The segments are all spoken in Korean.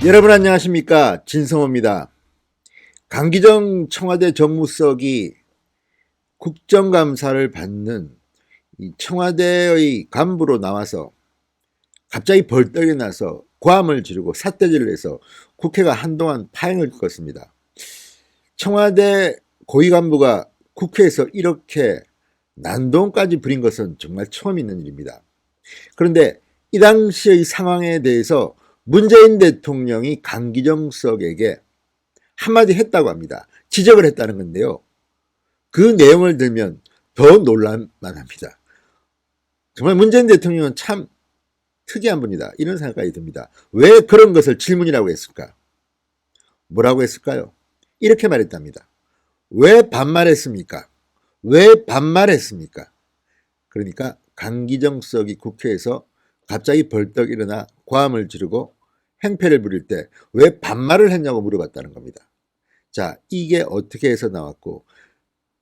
여러분 안녕하십니까, 진성호입니다. 강기정 청와대 정무석이 국정감사를 받는 이 청와대의 간부로 나와서 갑자기 벌떡이 나서 고함을 지르고 삿대질을 해서 국회가 한동안 파행을 겪었습니다. 청와대 고위 간부가 국회에서 이렇게 난동까지 부린 것은 정말 처음 있는 일입니다. 그런데 이 당시의 상황에 대해서 문재인 대통령이 강기정석에게 한마디 했다고 합니다. 지적을 했다는 건데요. 그 내용을 들면 더 놀랄만 합니다. 정말 문재인 대통령은 참 특이한 분이다, 이런 생각이 듭니다. 왜 그런 것을 질문이라고 했을까? 뭐라고 했을까요? 이렇게 말했답니다. 왜 반말했습니까? 왜 반말했습니까? 그러니까 강기정석이 국회에서 갑자기 벌떡 일어나 고함을 지르고 행패를 부릴 때 왜 반말을 했냐고 물어봤다는 겁니다. 자, 이게 어떻게 해서 나왔고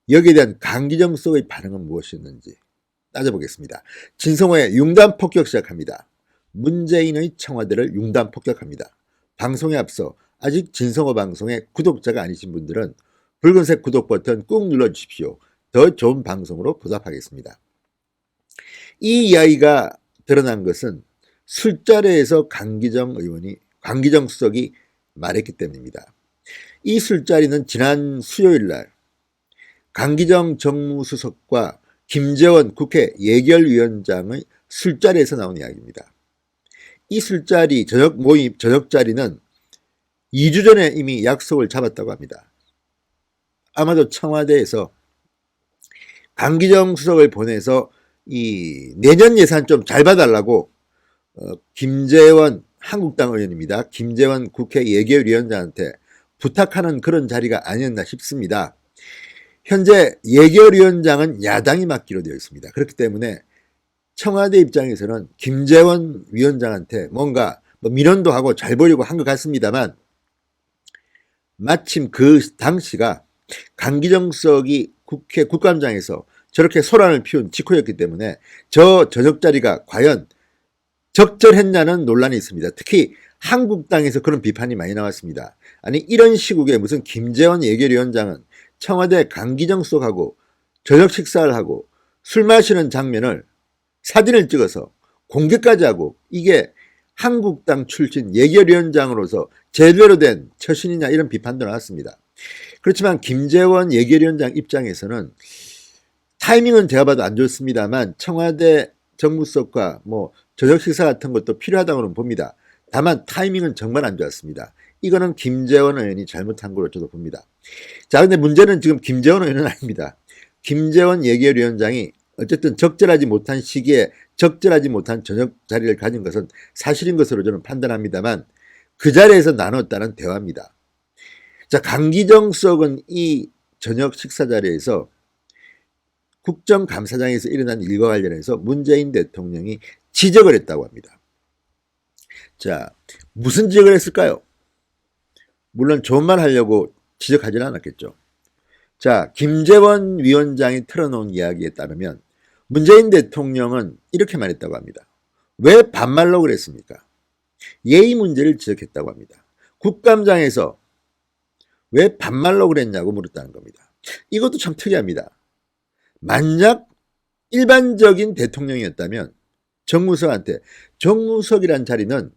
여기에 대한 강기정석의 반응은 무엇이었는지 따져보겠습니다. 진성호의 융단 폭격 시작합니다. 문재인의 청와대를 융단 폭격합니다. 방송에 앞서 아직 진성호 방송의 구독자가 아니신 분들은 붉은색 구독 버튼 꾹 눌러주십시오. 더 좋은 방송으로 보답하겠습니다. 이 이야기가 드러난 것은 술자리에서 강기정 수석이 말했기 때문입니다. 이 술자리는 지난 수요일 날 강기정 정무수석과 김재원 국회 예결위원장의 술자리에서 나온 이야기입니다. 이 술자리 저녁 자리는 2주 전에 이미 약속을 잡았다고 합니다. 아마도 청와대에서 강기정 수석을 보내서 이 내년 예산 좀 잘 봐달라고 김재원 한국당 의원입니다. 김재원 국회 예결위원장한테 부탁하는 그런 자리가 아니었나 싶습니다. 현재 예결위원장은 야당이 맡기로 되어 있습니다. 그렇기 때문에 청와대 입장에서는 김재원 위원장한테 뭔가 민원도 하고 잘 보려고 한 것 같습니다만, 마침 그 당시가 강기정 수석이 국회 국감장에서 저렇게 소란을 피운 직후였기 때문에 저 저녁 자리가 과연 적절했냐는 논란이 있습니다. 특히 한국당에서 그런 비판이 많이 나왔습니다. 아니, 이런 시국에 무슨 김재원 예결위원장은 청와대 강기정 수석하고 저녁 식사를 하고 술 마시는 장면을 사진을 찍어서 공개까지 하고, 이게 한국당 출신 예결위원장으로서 제대로 된 처신이냐, 이런 비판도 나왔습니다. 그렇지만 김재원 예결위원장 입장에서는 타이밍은 제가 봐도 안 좋습니다만 청와대 정무수석과 저녁 식사 같은 것도 필요하다고는 봅니다. 다만 타이밍은 정말 안 좋았습니다. 이거는 김재원 의원이 잘못한 걸로 저도 봅니다. 자, 근데 문제는 지금 김재원 의원은 아닙니다. 김재원 예결위원장이 어쨌든 적절하지 못한 시기에 적절하지 못한 저녁 자리를 가진 것은 사실인 것으로 저는 판단합니다만, 그 자리에서 나눴다는 대화입니다. 자, 강기정 수석은 이 저녁 식사 자리에서 국정감사장에서 일어난 일과 관련해서 문재인 대통령이 지적을 했다고 합니다. 자, 무슨 지적을 했을까요? 물론 좋은 말 하려고 지적하지는 않았겠죠. 자, 김재원 위원장이 틀어놓은 이야기에 따르면 문재인 대통령은 이렇게 말했다고 합니다. 왜 반말로 그랬습니까? 예의 문제를 지적했다고 합니다. 국감장에서 왜 반말로 그랬냐고 물었다는 겁니다. 이것도 참 특이합니다. 만약 일반적인 대통령이었다면 정무석한테, 정무석이란 자리는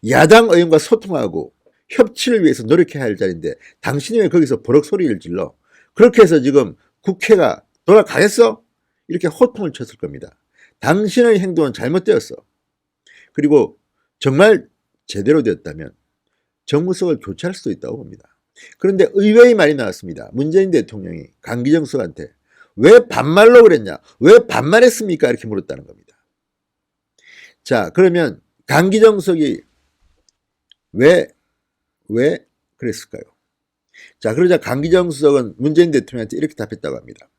야당 의원과 소통하고 협치를 위해서 노력해야 할 자리인데 당신이 왜 거기서 버럭 소리를 질러? 그렇게 해서 지금 국회가 돌아가겠어? 이렇게 호통을 쳤을 겁니다. 당신의 행동은 잘못되었어. 그리고 정말 제대로 되었다면 정무석을 교체할 수도 있다고 봅니다. 그런데 의외의 말이 나왔습니다. 문재인 대통령이 강기정 수석한테 왜 반말로 그랬냐? 왜 반말했습니까? 이렇게 물었다는 겁니다. 자, 그러면 강기정 수석이 왜 그랬을까요? 자, 그러자 강기정 수석은 문재인 대통령한테 이렇게 답했다고 합니다.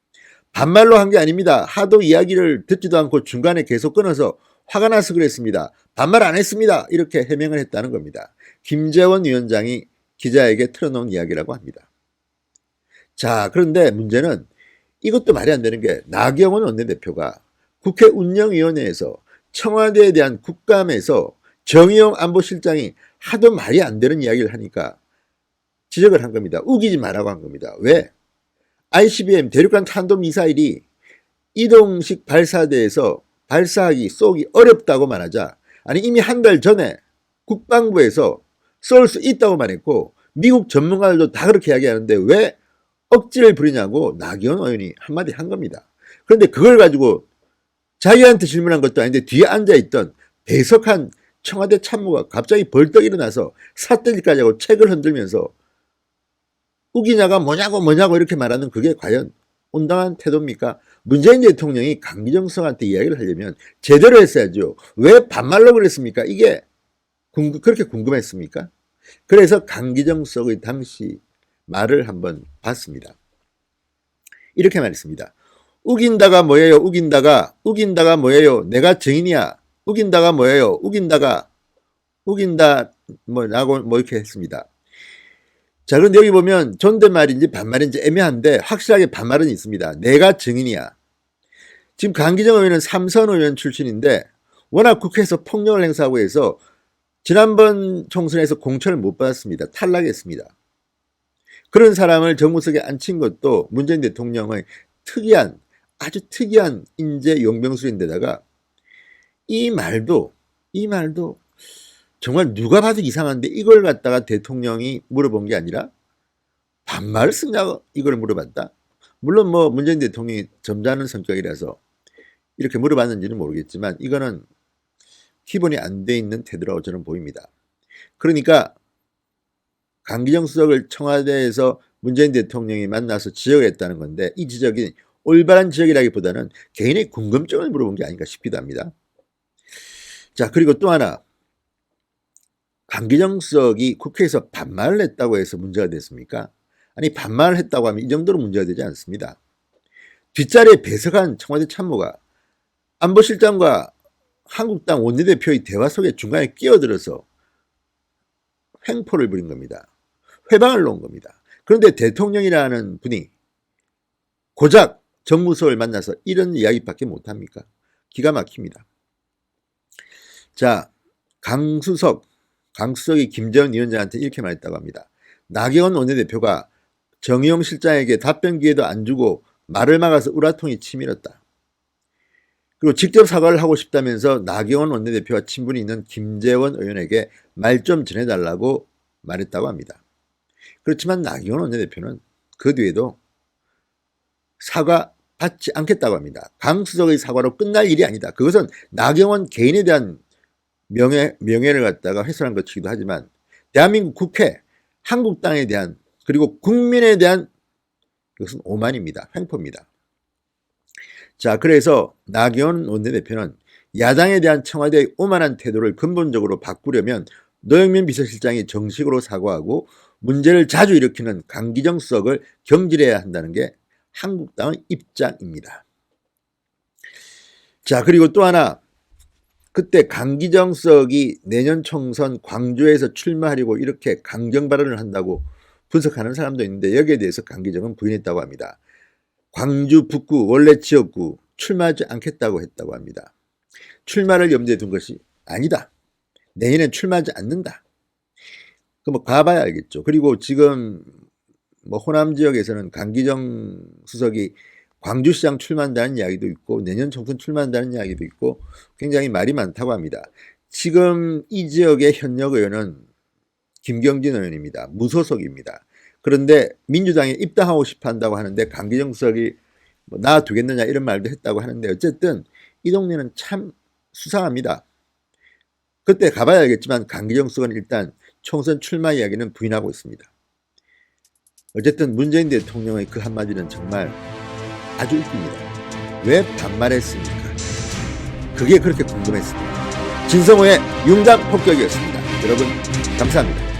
반말로 한 게 아닙니다. 하도 이야기를 듣지도 않고 중간에 계속 끊어서 화가 나서 그랬습니다. 반말 안 했습니다. 이렇게 해명을 했다는 겁니다. 김재원 위원장이 기자에게 틀어놓은 이야기라고 합니다. 자, 그런데 문제는 이것도 말이 안 되는 게, 나경원 원내대표가 국회 운영위원회에서 청와대에 대한 국감에서 정의용 안보실장이 하도 말이 안 되는 이야기를 하니까 지적을 한 겁니다. 우기지 말라고 한 겁니다. 왜? ICBM 대륙간 탄도미사일이 이동식 발사대에서 발사하기 쏘기 어렵다고 말하자, 아니 이미 한 달 전에 국방부에서 쏠 수 있다고 말했고 미국 전문가들도 다 그렇게 이야기하는데 왜 억지를 부리냐고 나경원 의원이 한마디 한 겁니다. 그런데 그걸 가지고 자기한테 질문한 것도 아닌데 뒤에 앉아있던 배석한 청와대 참모가 갑자기 벌떡 일어나서 삿대질까지 하고 책을 흔들면서 우기냐가 뭐냐고 이렇게 말하는 그게 과연 온당한 태도입니까? 문재인 대통령이 강기정석한테 이야기를 하려면 제대로 했어야죠. 왜 반말로 그랬습니까? 이게 그렇게 궁금했습니까? 그래서 강기정석의 당시 말을 한번 봤습니다. 이렇게 말했습니다. 우긴다가 뭐예요? 우긴다가 뭐예요? 내가 증인이야. 우긴다가 뭐예요? 우긴다 뭐라고 이렇게 했습니다. 자, 그런데 여기 보면 존댓말인지 반말인지 애매한데 확실하게 반말은 있습니다. 내가 증인이야. 지금 강기정 의원은 삼선 의원 출신인데 워낙 국회에서 폭력을 행사하고 해서 지난번 총선에서 공천을 못 받았습니다. 탈락했습니다. 그런 사람을 정무석에 앉힌 것도 문재인 대통령의 아주 특이한 인재 용병술인데다가 이 말도 정말 누가 봐도 이상한데 이걸 갖다가 대통령이 물어본 게 아니라 반말을 쓰냐고 이걸 물어봤다. 물론 뭐 문재인 대통령이 점잖은 성격이라서 이렇게 물어봤는지는 모르겠지만 이거는 기본이 안 돼 있는 태도라고 저는 보입니다. 그러니까 강기정 수석을 청와대에서 문재인 대통령이 만나서 지적을 했다는 건데 이 지적이 올바른 지적이라기보다는 개인의 궁금증을 물어본 게 아닌가 싶기도 합니다. 자, 그리고 또 하나, 강기정 수석이 국회에서 반말을 했다고 해서 문제가 됐습니까? 아니 반말을 했다고 하면 이 정도로 문제가 되지 않습니다. 뒷자리에 배석한 청와대 참모가 안보실장과 한국당 원내대표의 대화 속에 중간에 끼어들어서 횡포를 부린 겁니다. 회방을 놓은 겁니다. 그런데 대통령이라는 분이 고작 정무수석을 만나서 이런 이야기밖에 못합니까? 기가 막힙니다. 자, 강수석이 김재원 위원장한테 이렇게 말했다고 합니다. 나경원 원내대표가 정의용 실장에게 답변 기회도 안 주고 말을 막아서 우라통이 치밀었다. 그리고 직접 사과를 하고 싶다면서 나경원 원내대표와 친분이 있는 김재원 의원에게 말 좀 전해달라고 말했다고 합니다. 그렇지만 나경원 원내대표는 그 뒤에도 사과 받지 않겠다고 합니다. 강 수석의 사과로 끝날 일이 아니다. 그것은 나경원 개인에 대한 명예를 갖다가 훼손한 것이기도 하지만 대한민국 국회, 한국당에 대한 그리고 국민에 대한 이것은 오만입니다. 횡포입니다. 자, 그래서 나경원 원내대표는 야당에 대한 청와대의 오만한 태도를 근본적으로 바꾸려면 노영민 비서실장이 정식으로 사과하고 문제를 자주 일으키는 강기정 수석을 경질해야 한다는 게 한국당의 입장입니다. 자, 그리고 또 하나, 그때 강기정 수석이 내년 총선 광주에서 출마하려고 이렇게 강경 발언을 한다고 분석하는 사람도 있는데 여기에 대해서 강기정은 부인했다고 합니다. 광주 북구 원래 지역구 출마하지 않겠다고 했다고 합니다. 출마를 염두에 둔 것이 아니다. 내년엔 출마하지 않는다. 그럼 가봐야 알겠죠. 그리고 지금 뭐 호남 지역에서는 강기정 수석이 광주시장 출마한다는 이야기도 있고 내년 총선 출마한다는 이야기도 있고 굉장히 말이 많다고 합니다. 지금 이 지역의 현역 의원은 김경진 의원입니다. 무소속입니다. 그런데 민주당에 입당하고 싶어 한다고 하는데 강기정 수석이 뭐 놔두겠느냐 이런 말도 했다고 하는데 어쨌든 이 동네는 참 수상합니다. 그때 가봐야 알겠지만 강기정 수석은 일단 총선 출마 이야기는 부인하고 있습니다. 어쨌든 문재인 대통령의 그 한마디는 정말 아주 웃깁니다. 왜 반말했습니까? 그게 그렇게 궁금했습니다. 진성호의 융단 폭격이었습니다. 여러분 감사합니다.